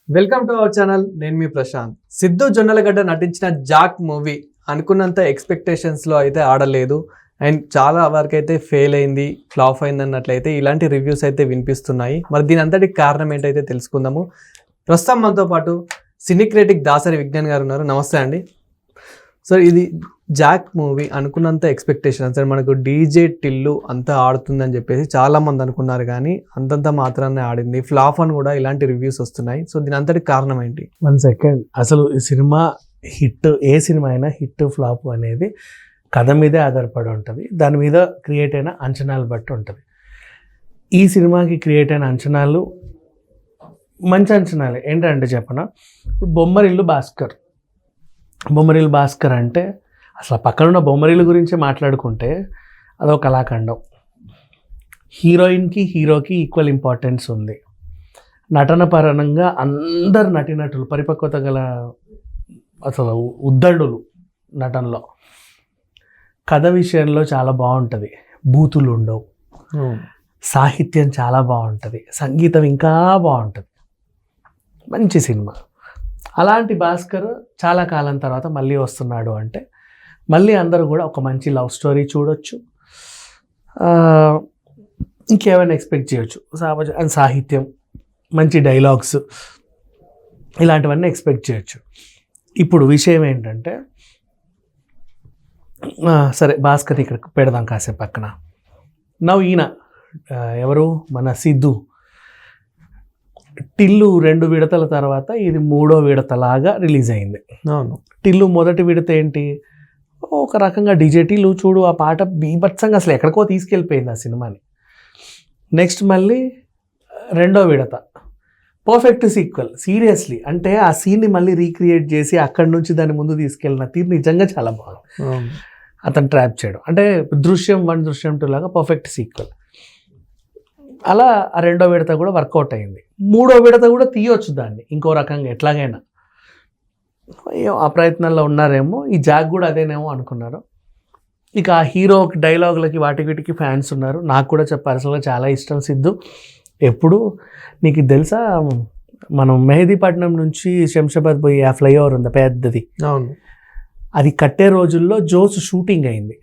Welcome to our channel. నేను మీ ప్రశాంత్. సిద్ధు జొన్నలగడ్డ నటించిన Jack movie అనుకున్నంత ఎక్స్పెక్టేషన్స్లో అయితే ఆడలేదు అండ్ చాలా వరకు అయితే ఫెయిల్ అయింది, ఫ్లాప్ అయింది అన్నట్లయితే ఇలాంటి రివ్యూస్ అయితే వినిపిస్తున్నాయి. మరి దీని అంతటికి కారణం ఏంటైతే తెలుసుకుందాము. ప్రస్తుతం మనతో పాటు సినీ క్రిటిక్ దాసరి విజ్ఞాన్ గారు ఉన్నారు. నమస్తే అండి. సార్, ఇది జాక్ మూవీ అనుకున్నంత ఎక్స్పెక్టేషన్ సార్, మనకు డీజే టిల్లు అంతా ఆడుతుందని చెప్పేసి చాలామంది అనుకున్నారు, కానీ అంతంత మాత్రాన్ని ఆడింది, ఫ్లాప్ అని కూడా ఇలాంటి రివ్యూస్ వస్తున్నాయి. సో దీని అంతటికి కారణం ఏంటి? 1 సెకండ్. అసలు ఈ సినిమా హిట్, ఏ సినిమా అయినా హిట్ ఫ్లాప్ అనేది కథ మీదే ఆధారపడి ఉంటుంది, దాని మీద క్రియేట్ అయిన అంచనాలు బట్టి ఉంటుంది. ఈ సినిమాకి క్రియేట్ అయిన అంచనాలు మంచి అంచనాలే. ఏంటంటే చెప్పనా, ఇప్పుడు బొమ్మరిల్లు భాస్కర్ అంటే అసలు పక్కనున్న బొమ్మరిల్లు గురించి మాట్లాడుకుంటే అదొక కళాఖండం. హీరోయిన్కి హీరోకి ఈక్వల్ ఇంపార్టెన్స్ ఉంది. నటన పరంగా అందరు నటీనటులు పరిపక్వత గల అసలు ఉద్దండులు నటనలో. కథ విషయంలో చాలా బాగుంటుంది, బూతులు ఉండవు, సాహిత్యం చాలా బాగుంటుంది, సంగీతం ఇంకా బాగుంటుంది, మంచి సినిమా. అలాంటి భాస్కర్ చాలా కాలం తర్వాత మళ్ళీ వస్తున్నాడు అంటే మళ్ళీ అందరూ కూడా ఒక మంచి లవ్ స్టోరీ చూడొచ్చు, ఇంకేమైనా ఎక్స్పెక్ట్ చేయొచ్చు. అండ్ సాహిత్యం, మంచి డైలాగ్స్, ఇలాంటివన్నీ ఎక్స్పెక్ట్ చేయొచ్చు. ఇప్పుడు విషయం ఏంటంటే, సరే భాస్కర్ ఇక్కడ పెడదాం కాసేపు పక్కన. ఈయన ఎవరు, మన సిద్ధు. టిల్లు 2 విడతల తర్వాత ఇది 3వ విడతలాగా రిలీజ్ అయింది. అవును. టిల్లు మొదటి విడత ఏంటి, ఒక రకంగా డీజే టిల్లు చూడు, ఆ పాట బీభత్సంగా అసలు ఎక్కడికో తీసుకెళ్ళిపోయింది ఆ సినిమాని. నెక్స్ట్ మళ్ళీ 2వ విడత పర్ఫెక్ట్ సీక్వెల్. సీరియస్లీ అంటే ఆ సీన్ని మళ్ళీ రీక్రియేట్ చేసి అక్కడి నుంచి దాన్ని ముందు తీసుకెళ్ళిన తీరు నిజంగా చాలా బాగుంది. అతను ట్రాప్ చేయడం అంటే దృశ్యం 1, దృశ్యం 2 లాగా పర్ఫెక్ట్ సీక్వెల్. అలా ఆ 2వ విడత కూడా వర్కౌట్ అయింది. 3వ విడత కూడా తీయొచ్చు దాన్ని ఇంకో రకంగా ఎట్లాగైనా. ఆ ప్రయత్నంలో ఉన్నారేమో, ఈ జాక్ కూడా అదేనేమో అనుకున్నారు. ఇక ఆ హీరో డైలాగులకి వాటికి వీటికి ఫ్యాన్స్ ఉన్నారు. నాకు కూడా పర్సనల్గా చాలా ఇష్టం సిద్ధు. ఎప్పుడు నీకు తెలుసా, మనం మెహదీపట్నం నుంచి శంషాబాద్ పోయి ఆ ఫ్లైఓవర్ ఉంది పెద్దది, అవును, అది కట్టే రోజుల్లో జోస్ షూటింగ్ అయింది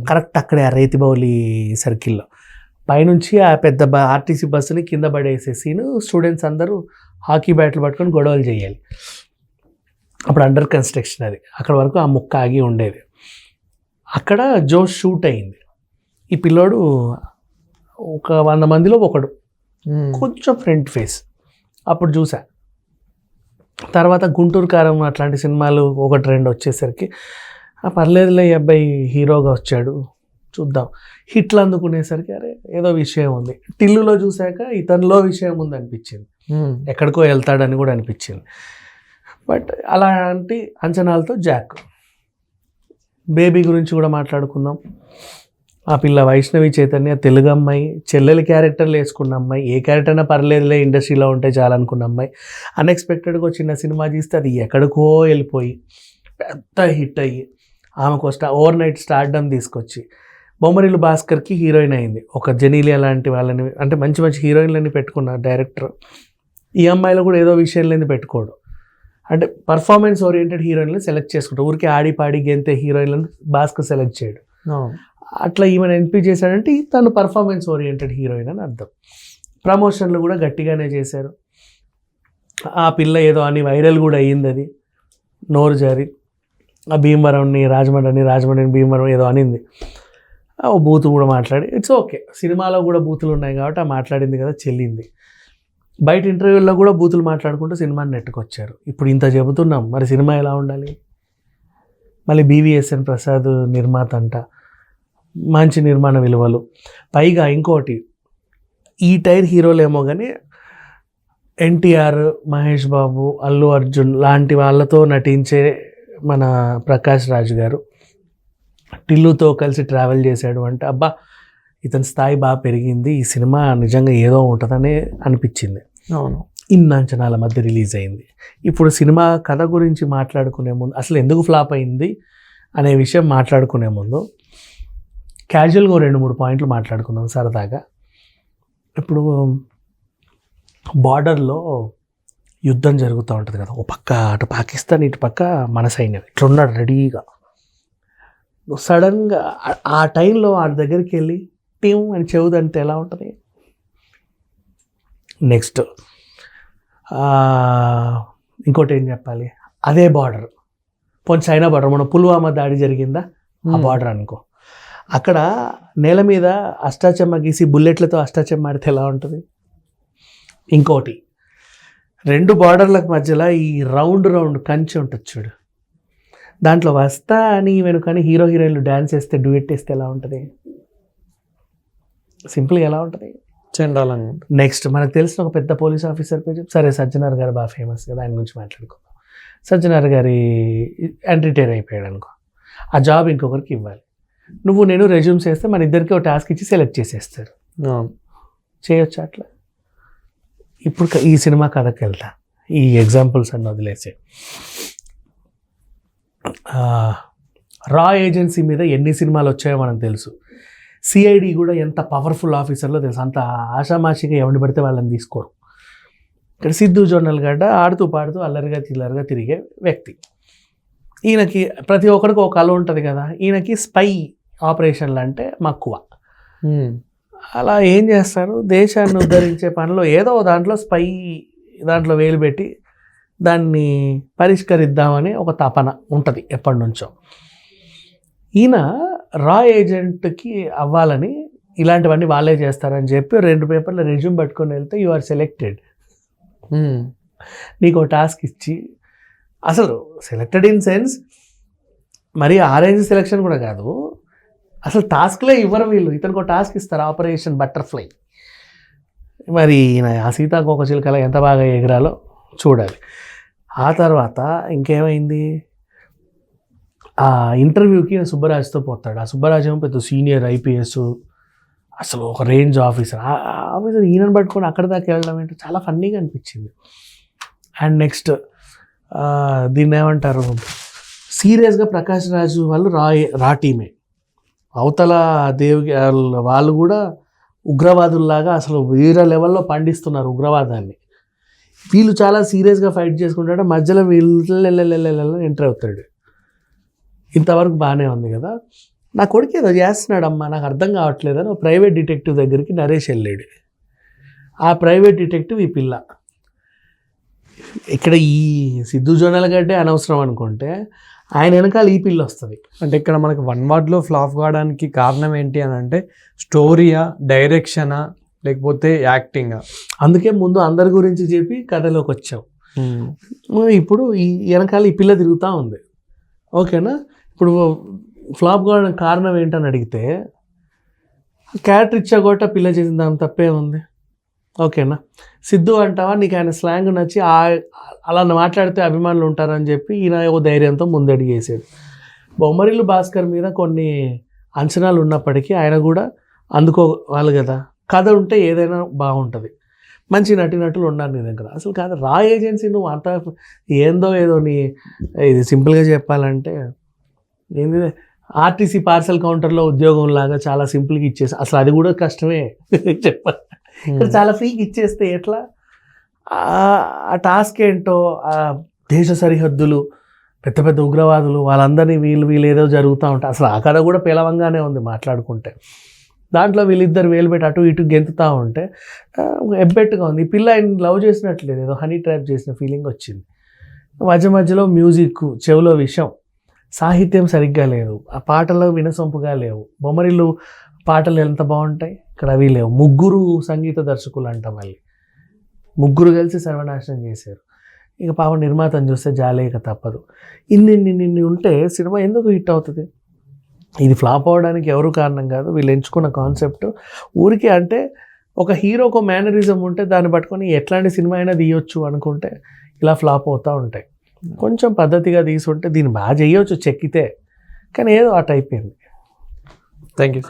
కరెక్ట్ అక్కడే ఆ రేతిబౌలి సర్కిల్లో. పైనుంచి ఆ పెద్ద ఆర్టీసీ బస్సుని కింద పడేసే సీను, స్టూడెంట్స్ అందరూ హాకీ బ్యాట్లు పట్టుకొని గొడవలు చేయాలి. అప్పుడు అండర్ కన్స్ట్రక్షన్ అది. అక్కడ వరకు ఆ ముక్క ఆగి ఉండేది. అక్కడ జోష్ షూట్ అయింది. ఈ పిల్లోడు ఒక 100 మందిలో ఒకడు, కొంచెం ఫ్రంట్ ఫేస్. అప్పుడు చూసా. తర్వాత గుంటూరు కారం అట్లాంటి సినిమాలు 1-2 వచ్చేసరికి పర్లేదులే ఈ అబ్బాయి హీరోగా వచ్చాడు చూద్దాం. హిట్లు అందుకునేసరికి అరే ఏదో విషయం ఉంది. టిల్లులో చూశాక ఇతనిలో విషయం ఉంది అనిపించింది, ఎక్కడికో వెళ్తాడని కూడా అనిపించింది. బట్ అలాంటి అంచనాలతో జాక్. బేబీ గురించి కూడా మాట్లాడుకుందాం. ఆ పిల్ల వైష్ణవి చైతన్య, తెలుగు అమ్మాయి, చెల్లెలి క్యారెక్టర్లు వేసుకున్న అమ్మాయి, ఏ క్యారెక్టర్ అయినా పర్లేదులే ఇండస్ట్రీలో ఉంటే చాలనుకున్న అమ్మాయి. అన్ఎక్స్పెక్టెడ్గా వచ్చిన సినిమా తీస్తే అది ఎక్కడికో వెళ్ళిపోయి పెద్ద హిట్ అయ్యి ఆమెకు ఓవర్ నైట్ స్టార్డమ్ తీసుకొచ్చి బొమ్మరిల్లు భాస్కర్కి హీరోయిన్ అయింది. ఒక జెనీలియా లాంటి వాళ్ళని, అంటే మంచి మంచి హీరోయిన్లని పెట్టుకున్న డైరెక్టర్. ఈ అమ్మాయిలో కూడా ఏదో విషయం లేని పెట్టుకోడు, అంటే పర్ఫార్మెన్స్ ఓరియంటెడ్ హీరోయిన్లను సెలెక్ట్ చేసుకుంటాడు. ఊరికి ఆడి పాడి గెంతే హీరోయిన్లను భాస్కర్ సెలెక్ట్ చేయడు. అట్లా ఈమెను ఎంపిక చేశాడంటే తను పర్ఫార్మెన్స్ ఓరియంటెడ్ హీరోయిన్ అని అర్థం. ప్రమోషన్లు కూడా గట్టిగానే చేశారు. ఆ పిల్ల ఏదో అని వైరల్ కూడా అయ్యింది, అది నోరు జారి. ఆ భీమవరంని రాజమండ్రిని భీమవరం ఏదో అనింది. ఓ బూతు కూడా మాట్లాడి, ఇట్స్ ఓకే. సినిమాలో కూడా బూతులు ఉన్నాయి కాబట్టి ఆ మాట్లాడింది కదా చెల్లింది. బయట ఇంటర్వ్యూల్లో కూడా బూతులు మాట్లాడుకుంటూ సినిమాని నెట్టుకొచ్చారు. ఇప్పుడు ఇంత చెబుతున్నాం, మరి సినిమా ఎలా ఉండాలి? మళ్ళీ BVSN ప్రసాద్ నిర్మాత అంట, మంచి నిర్మాణ విలువలు. పైగా ఇంకోటి, ఈ టైర్ హీరోలేమో కానీ NTR, మహేష్ బాబు, అల్లు అర్జున్ లాంటి వాళ్ళతో నటించే మన ప్రకాష్ రాజ్ గారు టిల్లుతో కలిసి ట్రావెల్ చేశాడు అంటే అబ్బా ఇతని స్థాయి బాగా పెరిగింది, ఈ సినిమా నిజంగా ఏదో ఉంటుందని అనిపించింది. అవును. ఇన్ని అంచనాల మధ్య రిలీజ్ అయింది. ఇప్పుడు సినిమా కథ గురించి మాట్లాడుకునే ముందు, అసలు ఎందుకు ఫ్లాప్ అయింది అనే విషయం మాట్లాడుకునే ముందు క్యాజువల్గా 2-3 పాయింట్లు మాట్లాడుకుందాం సరదాగా. ఇప్పుడు బార్డర్లో యుద్ధం జరుగుతూ ఉంటుంది కదా, ఓ పక్క అటు పాకిస్తాన్ ఇటు పక్క మన సైన్యం ఇట్లున్నాడు రెడీగా. సడన్గా ఆ టైంలో వాడి దగ్గరికి వెళ్ళి టీం అని చెవుదంటే ఎలా ఉంటుంది? నెక్స్ట్ ఇంకోటి ఏం చెప్పాలి, అదే బార్డర్, పోనీ చైనా బార్డర్, మన పుల్వామా దాడి జరిగిందా ఆ బార్డర్ అనుకో, అక్కడ నేల మీద అష్టాచెమ్మ గీసి బుల్లెట్లతో అష్టాచెమ్మ ఆడితే ఎలా ఉంటుంది? ఇంకోటి, 2 బార్డర్లకు మధ్యలో ఈ రౌండ్ కంచి ఉంటుంది చూడు, దాంట్లో వస్తా అని వెనుకని హీరో హీరోయిన్లు డ్యాన్స్ వేస్తే డ్యూయెట్ వేస్తే ఎలా ఉంటుంది? సింపుల్గా ఎలా ఉంటుంది? చండాలంగా. నెక్స్ట్ మనకు తెలిసిన ఒక పెద్ద పోలీస్ ఆఫీసర్ పేరు సరే సజ్జనార్ గారు బాగా ఫేమస్ కదా, ఆయన గురించి మాట్లాడుకుందాం. సజ్జనార్ గారి రిటైర్ అయిపోయాడు అనుకో, ఆ జాబ్ ఇంకొకరికి ఇవ్వాలి. నువ్వు నేను రెజ్యూమ్స్ వేస్తే మన ఇద్దరికి ఒక టాస్క్ ఇచ్చి సెలెక్ట్ చేసేస్తారు. చేయొచ్చు అట్లా. ఇప్పుడు ఈ సినిమా కథకి వెళ్తా, ఈ ఎగ్జాంపుల్స్ అన్నీ వదిలేసే. రా ఏజెన్సీ మీద ఎన్ని సినిమాలు వచ్చాయో మనకు తెలుసు. సిఐడి కూడా ఎంత పవర్ఫుల్ ఆఫీసర్లో తెలుసు. అంత ఆషామాషిగా ఎవరిని పడితే వాళ్ళని తీసుకోరు. ఇక్కడ సిద్ధు జొన్నలగడ్డ ఆడుతూ పాడుతూ అల్లరిగా చిల్లరిగా తిరిగే వ్యక్తి. ఈయనకి ప్రతి ఒక్కరికి ఒక కళ ఉంటుంది కదా, ఈయనకి స్పై ఆపరేషన్లు అంటే మక్కువ. అలా ఏం చేస్తారు, దేశాన్ని ఉద్ధరించే పనిలో ఏదో దాంట్లో స్పై దాంట్లో వేలు పెట్టి దాన్ని పరిష్కరిద్దామని ఒక తపన ఉంటుంది ఎప్పటి నుంచో. ఈయన రా ఏజెంట్కి అవ్వాలని ఇలాంటివన్నీ వాళ్ళే చేస్తారని చెప్పి 2 పేపర్ల రెజ్యూమ్ పట్టుకొని వెళ్తే యు ఆర్ సెలెక్టెడ్. నీకు ఒక టాస్క్ ఇచ్చి, అసలు సెలెక్టెడ్ ఇన్ సెన్స్ మరి ఆరెంజ్ సెలెక్షన్ కూడా కాదు, అసలు టాస్క్లే ఇవ్వరు వీళ్ళు. ఇతనికి ఒక టాస్క్ ఇస్తారు, ఆపరేషన్ బటర్ఫ్లై. మరి ఆ సీతాకోక చిలుకల ఎంత బాగా ఎగరాలో చూడాలి. ఆ తర్వాత ఇంకేమైంది, ఆ ఇంటర్వ్యూకి సుబ్బరాజుతో పోతాడు. ఆ సుబ్బరాజు ఏమో పెద్ద సీనియర్ ఐపీఎస్, అసలు ఒక రేంజ్ ఆఫీసర్. ఆ ఆఫీసర్ ఈయనను పట్టుకొని అక్కడి దాకా వెళ్ళడం ఏంటో చాలా ఫన్నీగా అనిపించింది. అండ్ నెక్స్ట్ దీన్ని ఏమంటారు, సీరియస్గా ప్రకాష్ రాజు వాళ్ళు రా టీమే, అవతల దేవి వాళ్ళు కూడా ఉగ్రవాదుల్లాగా అసలు వేరే లెవెల్లో పండిస్తున్నారు ఉగ్రవాదాన్ని. వీళ్ళు చాలా సీరియస్గా ఫైట్ చేసుకుంటాడు, మధ్యలో వీళ్ళు ఎంటర్ అవుతాడు. ఇంతవరకు బాగానే ఉంది కదా, నా కొడుకు ఏదో చేస్తున్నాడమ్మా నాకు అర్థం కావట్లేదని ఒక ప్రైవేట్ డిటెక్టివ్ దగ్గరికి నరేష్ వెళ్ళాడు. ఆ ప్రైవేట్ డిటెక్టివ్ ఈ పిల్ల. ఇక్కడ ఈ సిద్ధు జొన్నలగడ్డే అనవసరం అనుకుంటే ఆయన వెనకాల ఈ పిల్ల వస్తుంది. అంటే ఇక్కడ మనకి 1 wordలో ఫ్లాప్ కావడానికి కారణం ఏంటి అని అంటే స్టోరీయా, డైరెక్షనా, లేకపోతే యాక్టింగా? అందుకే ముందు అందరి గురించి చెప్పి కథలోకి వచ్చాం. ఇప్పుడు ఈ వెనకాల ఈ పిల్ల తిరుగుతూ ఉంది. ఓకేనా? ఇప్పుడు ఫ్లాప్ కావడానికి కారణం ఏంటని అడిగితే క్యారెక్టర్ ఇచ్చాగొట్ట పిల్ల చేసిన దాని తప్పే ఉంది. ఓకేనా? సిద్ధు అంటావా, నీకు ఆయన స్లాంగ్ నచ్చి అలా మాట్లాడితే అభిమానులు ఉంటారని చెప్పి ఈయన ఓ ధైర్యంతో ముందడుగు వేసాడు. బొమ్మరిల్లు భాస్కర్ మీద కొన్ని అంచనాలు ఉన్నప్పటికీ ఆయన కూడా అందుకోవాలి కదా, కథ ఉంటే ఏదైనా బాగుంటుంది, మంచి నటీనటులు ఉన్నారు నీ దగ్గర. అసలు కాదు రా ఏజెన్సీ, నువ్వు అంత ఏదో నీ ఇది సింపుల్గా చెప్పాలంటే ఏంది, ఆర్టీసీ పార్సల్ కౌంటర్లో ఉద్యోగం లాగా చాలా సింపుల్గా ఇచ్చేసి, అసలు అది కూడా కష్టమే చెప్పాలి. ఇక్కడ చాలా ఫ్రీగా ఇచ్చేస్తే ఎట్లా? ఆ టాస్క్ ఏంటో, ఆ దేశ సరిహద్దులు, పెద్ద పెద్ద ఉగ్రవాదులు, వాళ్ళందరినీ వీళ్ళు ఏదో జరుగుతూ ఉంటాయి. అసలు ఆ కథ కూడా పేలవంగానే ఉంది మాట్లాడుకుంటే. దాంట్లో వీళ్ళిద్దరు వేలు పెట్టి అటు ఇటు గెంతుతూ ఉంటే ఎబ్బెట్టుగా ఉంది. ఈ పిల్ల ఆయన లవ్ చేసినట్లేదు, ఏదో హనీ ట్రాప్ చేసిన ఫీలింగ్ వచ్చింది. మధ్యలో మ్యూజిక్, చెవిలో విషయం, సాహిత్యం సరిగ్గా లేదు, ఆ పాటలు వినసొంపుగా లేవు. బొమ్మరిల్లు పాటలు ఎంత బాగుంటాయి, ఇక్కడ అవి లేవు. 3 సంగీత దర్శకులు అంట, మళ్ళీ 3 కలిసి సర్వనాశనం చేశారు. ఇక పాపం నిర్మాతను చూస్తే జాలేక తప్పదు. ఇన్ని ఉంటే సినిమా ఎందుకు హిట్ అవుతుంది? ఇది ఫ్లాప్ అవ్వడానికి ఎవరు కారణం కాదు, వీళ్ళు ఎంచుకున్న కాన్సెప్ట్. ఊరికే అంటే ఒక హీరోకు మేనరిజం ఉంటే దాన్ని పట్టుకొని ఎట్లాంటి సినిమా అయినా తీయొచ్చు అనుకుంటే ఇలా ఫ్లాప్ అవుతూ ఉంటాయి. కొంచెం పద్ధతిగా తీసుంటే దీన్ని బాగా చేయొచ్చు చెక్కితే, కానీ ఏదో అటు అయిపోయింది. Thank you.